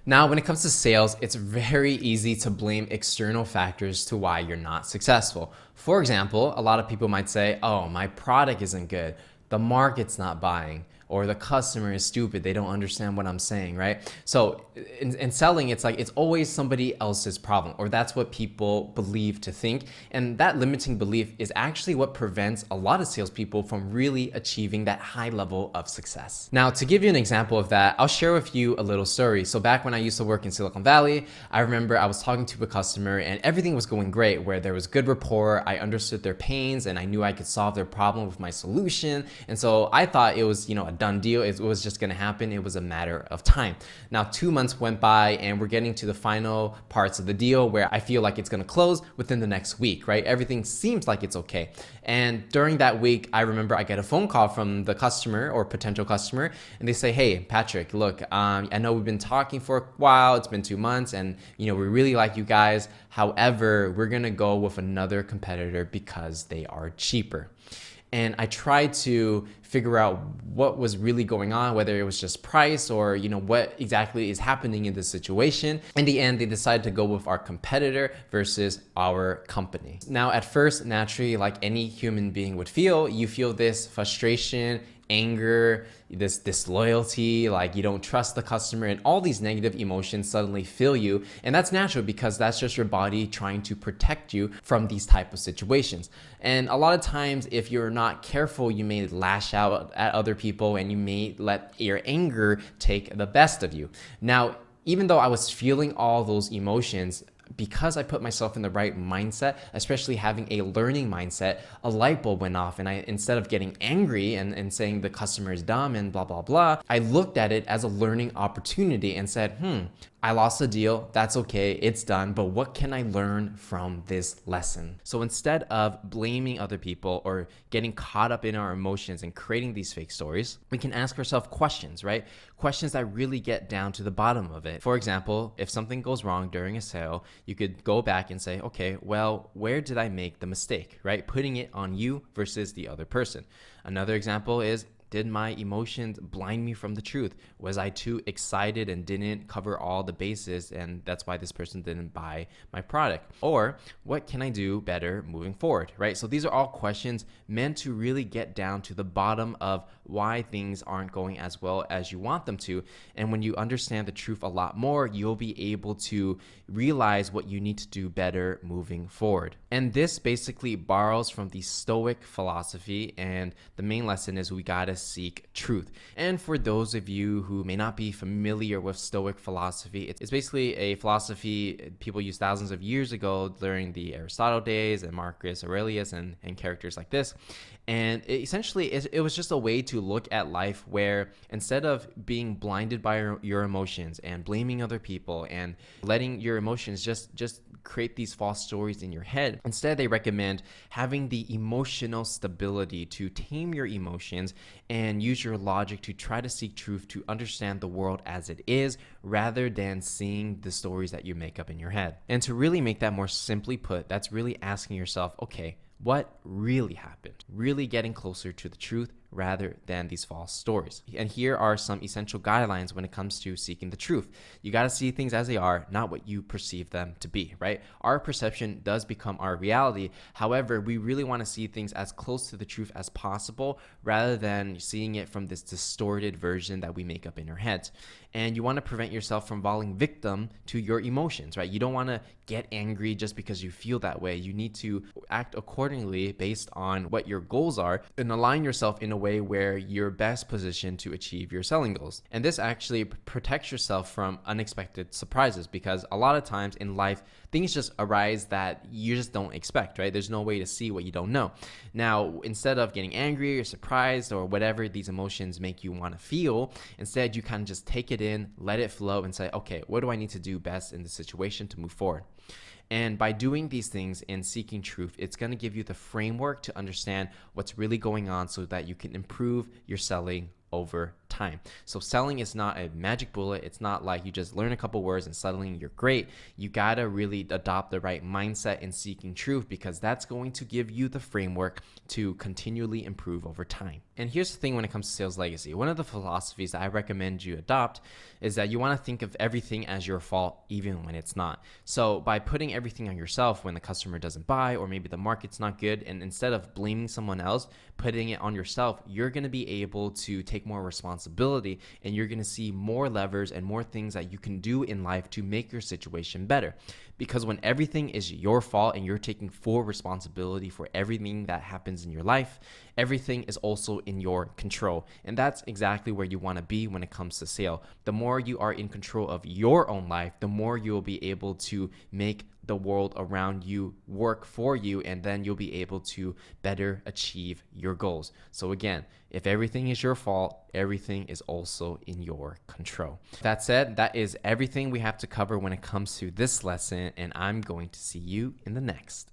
Now, when it comes to sales, it's very easy to blame external factors to why you're not successful. For example, a lot of people might say, oh, my product isn't good, the market's not buying, or the customer is stupid, they don't understand what I'm saying, right? So in selling, it's like it's always somebody else's problem, or that's what people believe to think. And that limiting belief is actually what prevents a lot of salespeople from really achieving that high level of success. Now, to give you an example of that, I'll share with you a little story. So back when I used to work in Silicon Valley, I remember I was talking to a customer and everything was going great, where there was good rapport, I understood their pains, and I knew I could solve their problem with my solution. And so I thought it was, a done deal. It was just going to happen. It was a matter of time. Now, 2 months went by and we're getting to the final parts of the deal where I feel like it's going to close within the next week, right? Everything seems like it's okay. And during that week, I remember I get a phone call from the customer or potential customer, and they say, hey, Patrick, look, I know we've been talking for a while. It's been 2 months and, we really like you guys. However, we're going to go with another competitor because they are cheaper. And I tried to figure out what was really going on, whether it was just price or, what exactly is happening in this situation. In the end, they decided to go with our competitor versus our company. Now, at first, naturally, like any human being would feel, you feel this frustration, anger, this disloyalty, like you don't trust the customer, and all these negative emotions suddenly fill you. And that's natural because that's just your body trying to protect you from these type of situations. And a lot of times, if you're not careful, you may lash out at other people and you may let your anger take the best of you. Now, even though I was feeling all those emotions, because I put myself in the right mindset, especially having a learning mindset, a light bulb went off, and instead of getting angry and saying the customer is dumb and blah, blah, blah, I looked at it as a learning opportunity and said, I lost a deal, that's okay, it's done, but what can I learn from this lesson? So instead of blaming other people or getting caught up in our emotions and creating these fake stories, we can ask ourselves questions, right? Questions that really get down to the bottom of it. For example, if something goes wrong during a sale, you could go back and say, okay, well, where did I make the mistake, right? Putting it on you versus the other person. Another example is, did my emotions blind me from the truth? Was I too excited and didn't cover all the bases, and that's why this person didn't buy my product? Or what can I do better moving forward, right? So these are all questions meant to really get down to the bottom of why things aren't going as well as you want them to. And when you understand the truth a lot more, you'll be able to realize what you need to do better moving forward. And this basically borrows from the Stoic philosophy, and the main lesson is we gotta seek truth. And for those of you who may not be familiar with Stoic philosophy, it's basically a philosophy people used thousands of years ago during the Aristotle days and Marcus Aurelius and characters like this. And it was just a way to look at life where instead of being blinded by your emotions and blaming other people and letting your emotions just create these false stories in your head, instead they recommend having the emotional stability to tame your emotions and use your logic to try to seek truth, to understand the world as it is rather than seeing the stories that you make up in your head. And to really make that more simply put, that's really asking yourself, okay, what really happened? Really getting closer to the truth rather than these false stories. And here are some essential guidelines when it comes to seeking the truth. You got to see things as they are, not what you perceive them to be, right? Our perception does become our reality. However, we really want to see things as close to the truth as possible rather than seeing it from this distorted version that we make up in our heads. And you want to prevent yourself from falling victim to your emotions, right? You don't want to get angry just because you feel that way. You need to act accordingly based on what your goals are and align yourself in a way where you're best positioned to achieve your selling goals. And this actually protects yourself from unexpected surprises, because a lot of times in life, things just arise that you just don't expect, right? There's no way to see what you don't know. Now, instead of getting angry or surprised or whatever these emotions make you want to feel, instead you kind of just take it in, let it flow, and say, okay, what do I need to do best in this situation to move forward? And by doing these things and seeking truth, it's going to give you the framework to understand what's really going on so that you can improve your selling over time. time. So selling is not a magic bullet. It's not like you just learn a couple words and suddenly you're great. You gotta really adopt the right mindset in seeking truth, because that's going to give you the framework to continually improve over time. And here's the thing when it comes to sales legacy. One of the philosophies that I recommend you adopt is that you want to think of everything as your fault, even when it's not. So by putting everything on yourself when the customer doesn't buy, or maybe the market's not good, and instead of blaming someone else, putting it on yourself, you're going to be able to take more responsibility, and you're going to see more levers and more things that you can do in life to make your situation better. Because when everything is your fault and you're taking full responsibility for everything that happens in your life, everything is also in your control. And that's exactly where you want to be when it comes to sale. The more you are in control of your own life, the more you'll be able to make the world around you work for you, and then you'll be able to better achieve your goals. So again, if everything is your fault, everything is also in your control. That said, that is everything we have to cover when it comes to this lesson, and I'm going to see you in the next.